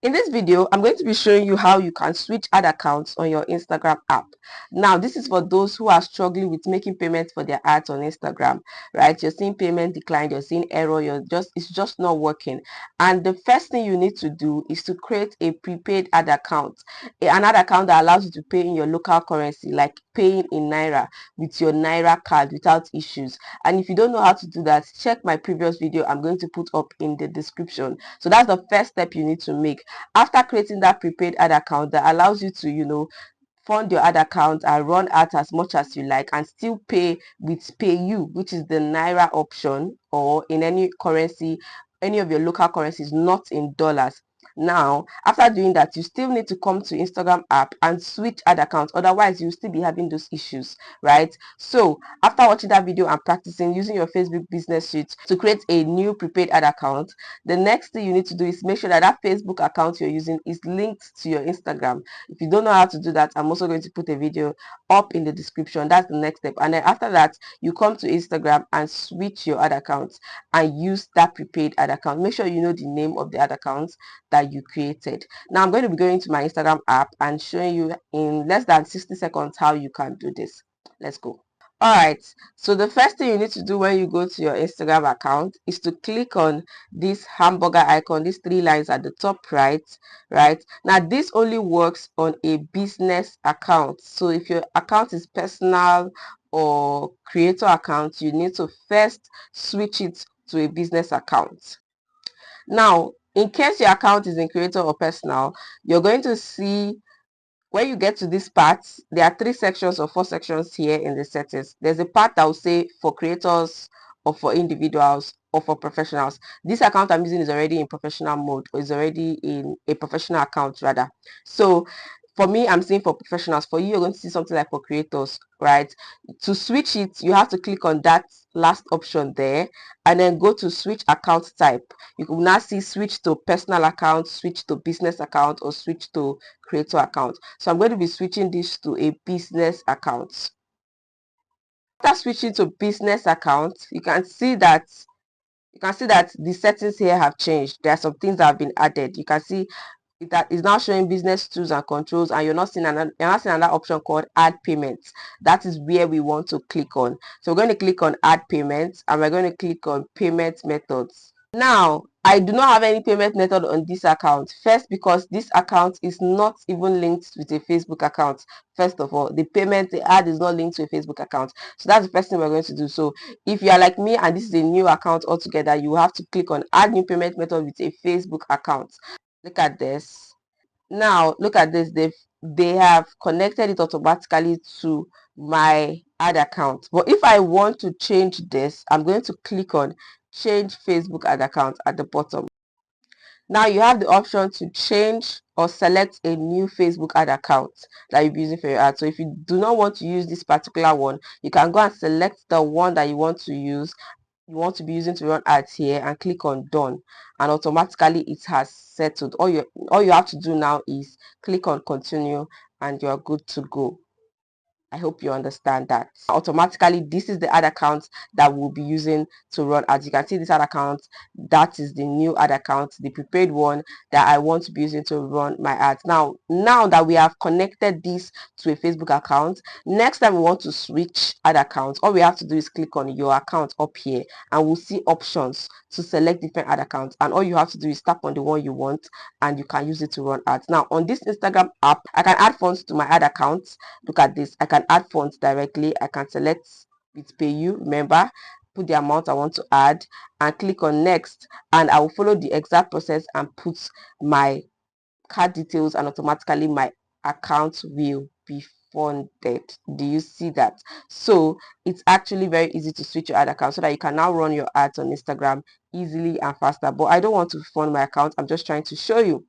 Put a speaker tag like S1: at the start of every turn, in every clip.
S1: In this video, I'm going to be showing you how you can switch ad accounts on your Instagram app. Now, this is for those who are struggling with making payments for their ads on Instagram, right? You're seeing payment decline, you're seeing error, it's just not working. And the first thing you need to do is to create a prepaid ad account, an ad account that allows you to pay in your local currency, like paying in Naira with your Naira card without issues. And if you don't know how to do that, check my previous video I'm going to put up in the description. So that's the first step you need to make. After creating that prepaid ad account that allows you to fund your ad account and run ads as much as you like and still pay with PayU, which is the Naira option, or in any currency, any of your local currencies, not in dollars. Now, after doing that, you still need to come to Instagram app and switch ad accounts. Otherwise, you'll still be having those issues, right? So after watching that video and practicing using your Facebook business suite to create a new prepaid ad account, the next thing you need to do is make sure that that Facebook account you're using is linked to your Instagram. If you don't know how to do that, I'm also going to put a video up in the description. That's the next step. And then after that, you come to Instagram and switch your ad account and use that prepaid ad account. Make sure you know the name of the ad account that you created. Now I'm going to be going to my Instagram app and showing you in less than 60 seconds how you can do this. Let's go. Alright, so the first thing you need to do when you go to your Instagram account is to click on this hamburger icon, these three lines at the top right. Now this only works on a business account. So if your account is personal or creator account, you need to first switch it to a business account. Now, in case your account is in creator or personal, you're going to see when you get to this part, there are 3 sections or 4 sections here in the settings. There's a part that will say for creators or for individuals or for professionals. This account I'm using is already in professional mode, or is already in a professional account rather. So for me, I'm saying for professionals. For you, you're going to see something like for creators, right? To switch it, you have to click on that last option there and then go to switch account type. You can now see switch to personal account, switch to business account, or switch to creator account. So I'm going to be switching this to a business account. After switching to business account, you can see that the settings here have changed. There are some things that have been added. You can see that is now showing business tools and controls, and you're not seeing another option called add payments. That is where we want to click on. So we're going to click on add payments, and we're going to click on payment methods. Now, I do not have any payment method on this account. First, because this account is not even linked with a Facebook account. First of all, the ad is not linked to a Facebook account. So that's the first thing we're going to do. So if you are like me and this is a new account altogether, you have to click on add new payment method with a Facebook account. Look at this. Now look at this. They have connected it automatically to my ad account. But if I want to change this, I'm going to click on change Facebook ad account at the bottom. Now you have the option to change or select a new Facebook ad account that you'll be using for your ad. So if you do not want to use this particular one, you can go and select the one that you want to use, you want to be using to run ads here, and click on done, and automatically it has settled. All you have to do now is click on continue and you're good to go. I hope you understand that. Automatically, this is the ad account that we'll be using to run ads. You can see this ad account. That is the new ad account, the prepaid one that I want to be using to run my ads. Now that we have connected this to a Facebook account, next time we want to switch ad accounts, all we have to do is click on your account up here, and we'll see options to select different ad accounts. And all you have to do is tap on the one you want, and you can use it to run ads. Now, on this Instagram app, I can add funds to my ad account. Look at this. I can add funds directly. I can select with PayU, remember, put the amount I want to add and click on next, and I will follow the exact process and put my card details, and automatically my account will be funded. Do you see that? So it's actually very easy to switch your ad account so that you can now run your ads on Instagram easily and faster. But I don't want to fund my account. I'm just trying to show you.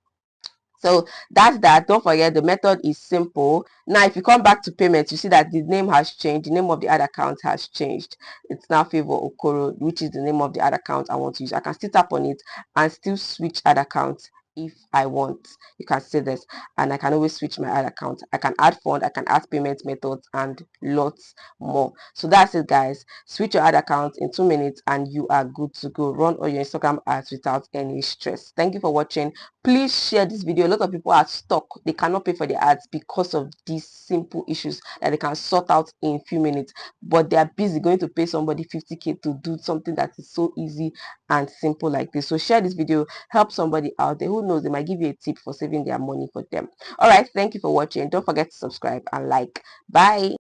S1: So that's that. Don't forget, the method is simple. Now if you come back to payments, you see that the name has changed. The name of the ad account has changed. It's now Favour Okoro, which is the name of the ad account I want to use. I can still tap on it and still switch ad accounts if I want. You can see this, and I can always switch my ad account. I can add fund, I can add payment methods, and lots more. So that's it, guys. Switch your ad account in 2 minutes and you are good to go. Run all your Instagram ads without any stress. Thank you for watching. Please share this video. A lot of people are stuck. They cannot pay for the ads because of these simple issues that they can sort out in few minutes, but they are busy going to pay somebody 50k to do something that is so easy and simple like this. So share this video, help somebody out there. Who knows, they might give you a tip for saving their money for them. All right, thank you for watching. Don't forget to subscribe and like. Bye.